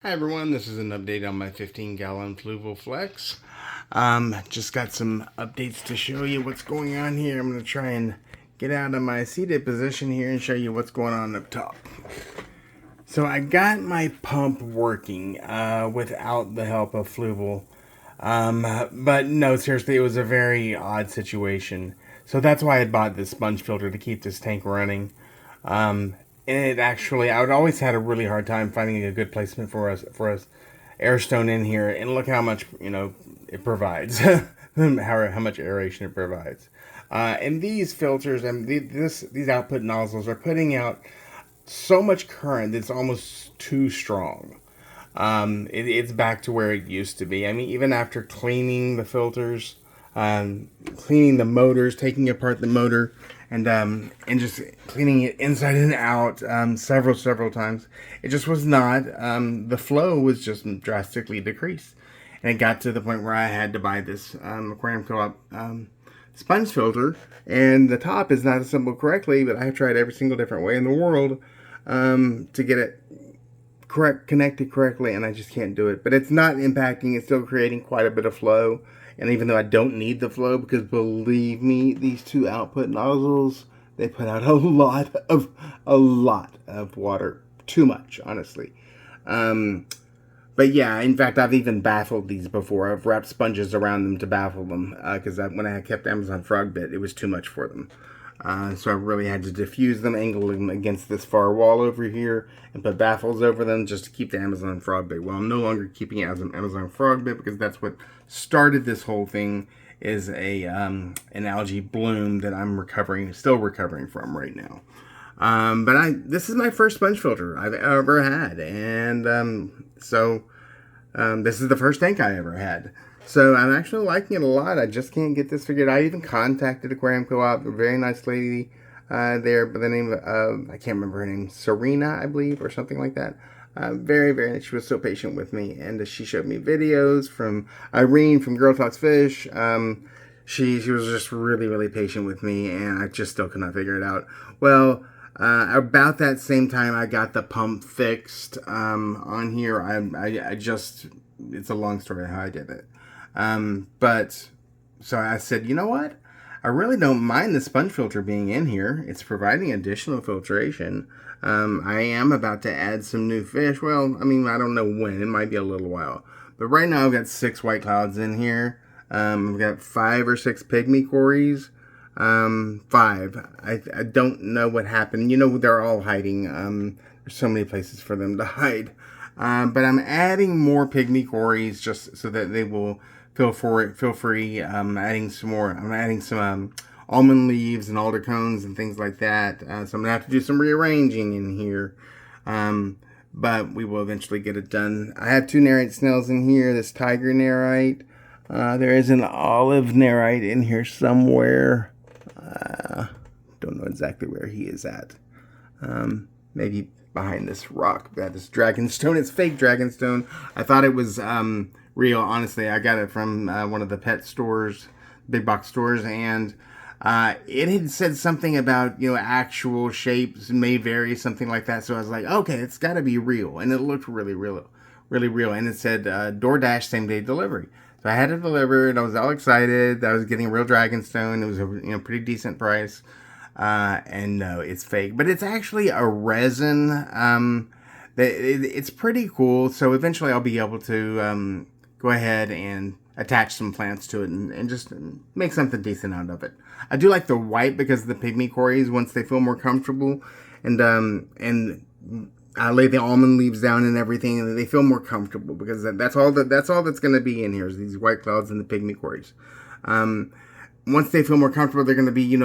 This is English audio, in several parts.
Hi everyone, this is an update on my 15-gallon fluval flex. Just got some updates to show you what's going on here. I'm going to try and get out of my seated position here and show you what's going on up top. So I got my pump working without the help of fluval. But no, seriously, it was a very odd situation. So that's why I bought this sponge filter to keep this tank running. And it actually, I would always had a really hard time finding a good placement for us air stone in here. And look how much it provides, how much aeration it provides. And these filters and these output nozzles are putting out so much current that's almost too strong. It's back to where it used to be. I mean, even after cleaning the filters, cleaning the motors, taking apart the motor, and just cleaning it inside and out several times, it just was not. The flow was just drastically decreased, and it got to the point where I had to buy this aquarium co-op sponge filter, and the top is not assembled correctly. But I've tried every single different way in the world to get it connected correctly, and I just can't do it. But it's not impacting. It's still creating quite a bit of flow. And even though I don't need the flow, because believe me, these two output nozzles, they put out a lot of water. Too much, honestly. But yeah, in fact, I've even baffled these before. I've wrapped sponges around them to baffle them, because when I kept Amazon Frog Bit, it was too much for them. So I really had to diffuse them, angle them against this far wall over here, and put baffles over them just to keep the Amazon Frog Bait. Well, I'm no longer keeping it as an Amazon Frog Bait because that's what started this whole thing, is an algae bloom that I'm still recovering from right now. But this is my first sponge filter I've ever had, and this is the first tank I ever had. So I'm actually liking it a lot. I just can't get this figured out. I even contacted Aquarium Co-op, a very nice lady there by the name of, I can't remember her name, Serena, I believe, or something like that. Very nice. She was so patient with me, and she showed me videos from Irene from Girl Talks Fish. She was just really patient with me, and I just still could not figure it out. Well, about that same time, I got the pump fixed on here. It's a long story how I did it. But so I said, you know what? I really don't mind the sponge filter being in here. It's providing additional filtration. I am about to add some new fish. Well, I mean, I don't know when. It might be a little while. But right now I've got 6 white clouds in here. I've got 5 or 6 pygmy cories. 5. I don't know what happened. They're all hiding. There's so many places for them to hide. But I'm adding more pygmy cories just so that they will feel free. I'm adding some almond leaves and alder cones and things like that. So I'm gonna have to do some rearranging in here. But we will eventually get it done. I have 2 nerite snails in here. This tiger nerite. There is an olive nerite in here somewhere. Don't know exactly where he is at. Maybe behind this rock. That is dragonstone. It's fake dragonstone. I thought it was real. Honestly, I got it from one of the pet stores, big box stores, and it had said something about actual shapes may vary, something like that. So I was like, okay, it's got to be real, and it looked really real, and it said DoorDash same day delivery. So I had it delivered. I was all excited. I was getting a real dragonstone. It was a pretty decent price. And no, it's fake, but it's actually a resin. It's pretty cool. So eventually I'll be able to go ahead and attach some plants to it and just make something decent out of it. I do like the white because the pygmy cories, once they feel more comfortable, and I lay the almond leaves down and everything, and they feel more comfortable because that's all that's going to be in here is these white clouds and the pygmy cories. Once they feel more comfortable, they're going to be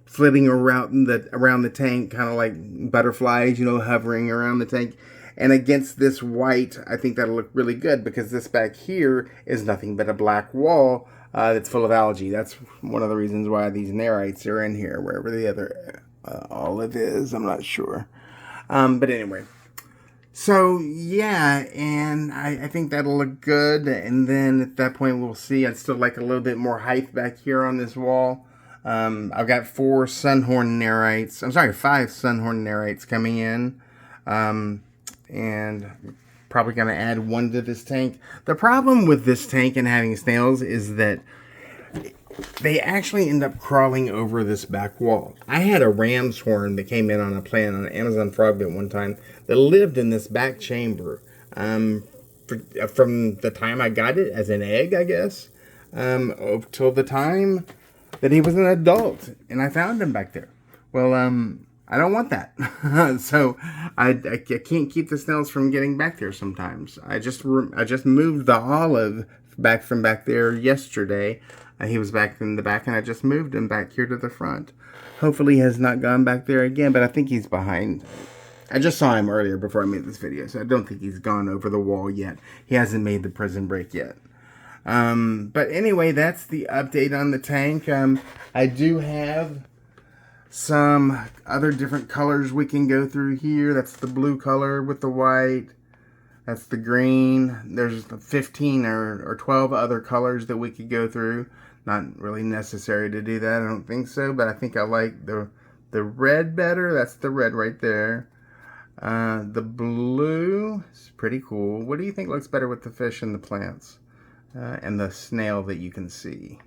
flitting around the tank, kind of like butterflies, hovering around the tank. And against this white, I think that'll look really good because this back here is nothing but a black wall that's full of algae. That's one of the reasons why these nerites are in here. Wherever the other olive is, I'm not sure. But anyway, so yeah, and I think that'll look good. And then at that point, we'll see. I'd still like a little bit more height back here on this wall. I've got 5 sunhorn nerites coming in. And probably going to add one to this tank. The problem with this tank and having snails is that they actually end up crawling over this back wall. I had a ram's horn that came in on a plant on Amazon Frogbit one time that lived in this back chamber from the time I got it as an egg, I guess, till the time that he was an adult, and I found him back there. Well, I don't want that. So I can't keep the snails from getting back there sometimes. I just moved the olive back from back there yesterday. He was back in the back, and I just moved him back here to the front. Hopefully he has not gone back there again, but I think he's behind. I just saw him earlier before I made this video, so I don't think he's gone over the wall yet. He hasn't made the prison break yet. But anyway, that's the update on the tank. I do have some other different colors we can go through here. That's the blue color with the white. That's the green. There's 15 or 12 other colors that we could go through. Not really necessary to do that, I don't think so, but I think I like the red better. That's the red right there. The blue is pretty cool. What do you think looks better with the fish and the plants? And the snail that you can see.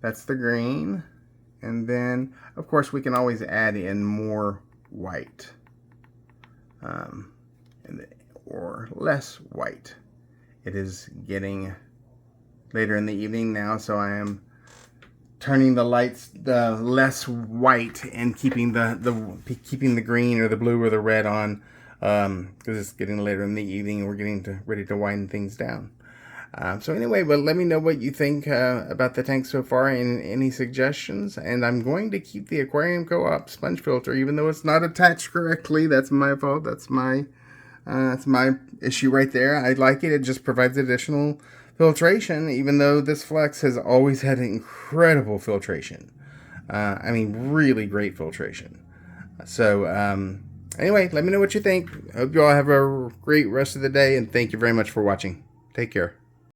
That's the green. And then, of course, we can always add in more white. Or less white. It is getting later in the evening now, so I am turning the lights less white and keeping the green or the blue or the red on, because it's getting later in the evening and we're getting ready to wind things down. So anyway, but let me know what you think about the tank so far and any suggestions. And I'm going to keep the Aquarium Co-op sponge filter, even though it's not attached correctly. That's my fault. That's my issue right there. I like it. It just provides additional filtration, even though this Flex has always had incredible filtration. I mean, really great filtration. So anyway, let me know what you think. Hope you all have a great rest of the day, and thank you very much for watching. Take care.